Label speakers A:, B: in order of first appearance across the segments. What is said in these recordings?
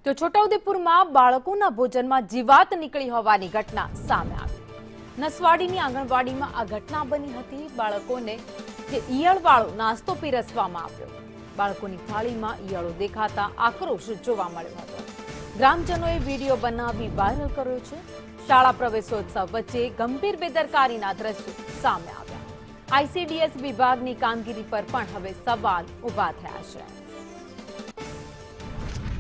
A: તો છોટાઉદેપુરમાં બાળકોના ભોજનમાં જીવાત નીકળી હોવાની ઘટના સામે આવી। નસવાડીની આંગણવાડીમાં આ ઘટના બની હતી। બાળકોને જે ઈયળવાળો નાસ્તો પીરસવામાં આવ્યો। બાળકોની થાળીમાં ઈયળો દેખાતા આક્રોશ જોવા મળ્યો હતો। ગ્રામજનોએ વિડીયો બનાવી વાયરલ કર્યો છે। શાળા પ્રવેશોત્સવ વચ્ચે ગંભીર બેદરકારીના દ્રશ્યો સામે આવ્યા। આઈસીડીએસ વિભાગની કામગીરી પર પણ હવે સવાલ ઉભા થયા છે।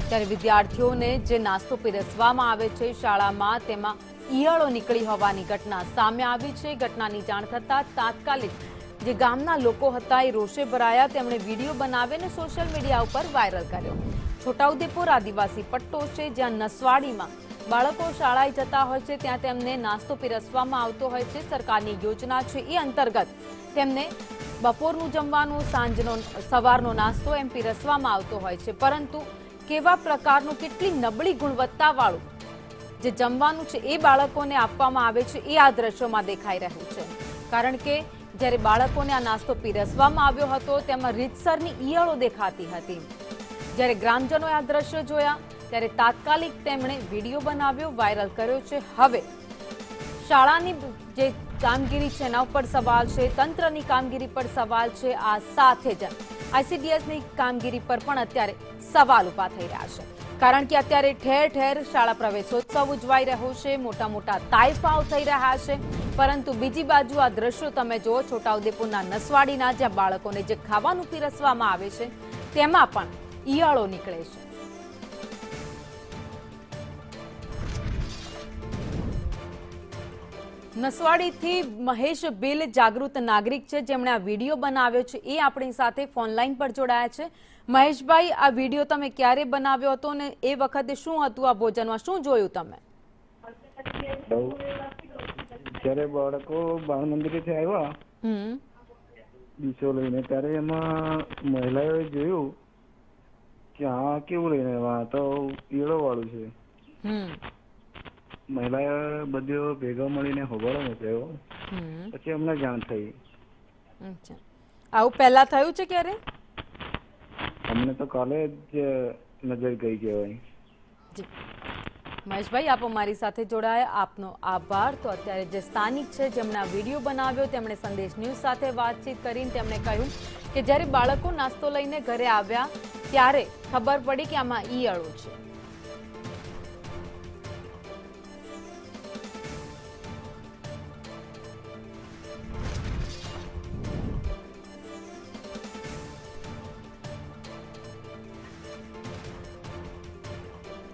A: ત્યારે વિદ્યાર્થીઓને જે નાસ્તો પીરસવામાં આવે છે શાળામાં તેમાં ઈયળો નીકળી હોવાની ઘટના સામે આવી છે। ઘટનાની જાણ થતાં તાત્કાલિક જે ગામના લોકો હતા એ રોષે ભરાયા। તેમણે વિડીયો બનાવીને સોશિયલ મીડિયા ઉપર વાયરલ કર્યો। છોટાઉદેપુર આદિવાસી પટ્ટો છે જ્યાં નસવાડીમાં બાળકો શાળાએ જતા હોય છે ત્યાં તેમને નાસ્તો પીરસવામાં આવતો હોય છે। સરકારની યોજના છે એ અંતર્ગત તેમને બપોરનું જમવાનું, સાંજનો સવારનો નાસ્તો એમ પીરસવામાં આવતો હોય છે, પરંતુ કેવા પ્રકારનું કેટલી નબળી ગુણવત્તાવાળું જે જમવાનું છે એ બાળકોને આપવામાં આવે છે એ આ દ્રશ્યોમાં દેખાઈ રહ્યું છે। કારણ કે જ્યારે બાળકોને આ નાસ્તો પીરસવામાં આવ્યો હતો તેમાં રીતસરની ઈયળો દેખાતી હતી। જ્યારે ગ્રામજનોએ આ દ્રશ્યો જોયા ત્યારે તાત્કાલિક તેમણે વિડીયો બનાવ્યો, વાયરલ કર્યો છે। હવે શાળાની જે કામગીરી છે એના ઉપર સવાલ છે, તંત્રની કામગીરી પર સવાલ છે, આ સાથે જ આઈસીડીએસની કામગીરી પર પણ અત્યારે સવાલ ઉભા થઈ રહ્યા છે। કારણ કે અત્યારે ઠેર ઠેર શાળા પ્રવેશોત્સવ ઉજવાઈ રહ્યો છે, મોટા મોટા તાઇફાઓ થઈ રહ્યા છે, પરંતુ બીજી બાજુ આ દ્રશ્યો તમે જુઓ છોટાઉદેપુરના નસવાડીના જ્યાં બાળકોને જે ખાવાનું પીરસવામાં આવે છે તેમાં પણ ઈયળો નીકળે છે। નસવાડીથી મહેશ બિલ જાગૃત નાગરિક છે જેમણે આ વિડીયો બનાવ્યો છે એ આપણી સાથે ફોનલાઈન પર જોડાયા છે। મહેશભાઈ, આ વિડીયો તમે ક્યારે બનાવ્યો હતો અને એ વખતે શું હતું આ ભોજનમાં, શું જોયું તમે?
B: જ્યારે બાળકો બાળ મંદિરેથી આવ્યા ડીશો લઈને ત્યારે એમાં મહિલાઓએ જોયું કે આ કેવું લઈને આવ્યા, તો ઈયળો વાળું છે। મહિલાએ બધો ભેગા મળીને હોબાળો મચાવ્યો, પછી અમને જાણ થઈ।
A: આવું પહેલા થયું છે ક્યારે?
B: અમને તો કાલે જ નજર ગઈ કહેવાય।
A: મહેશભાઈ, આપ અમારી સાથે જોડાયા, આપનો આભાર। તો અત્યારે જે સ્થાનિક છે જેમણે આ વિડીયો બનાવ્યો તેમણે સંદેશ ન્યૂઝ સાથે વાતચીત કરીને તેમણે કહ્યું કે જ્યારે બાળકો નાસ્તો લઈને ઘરે આવ્યા ત્યારે ખબર પડી કે આમાં ઈયળો છે।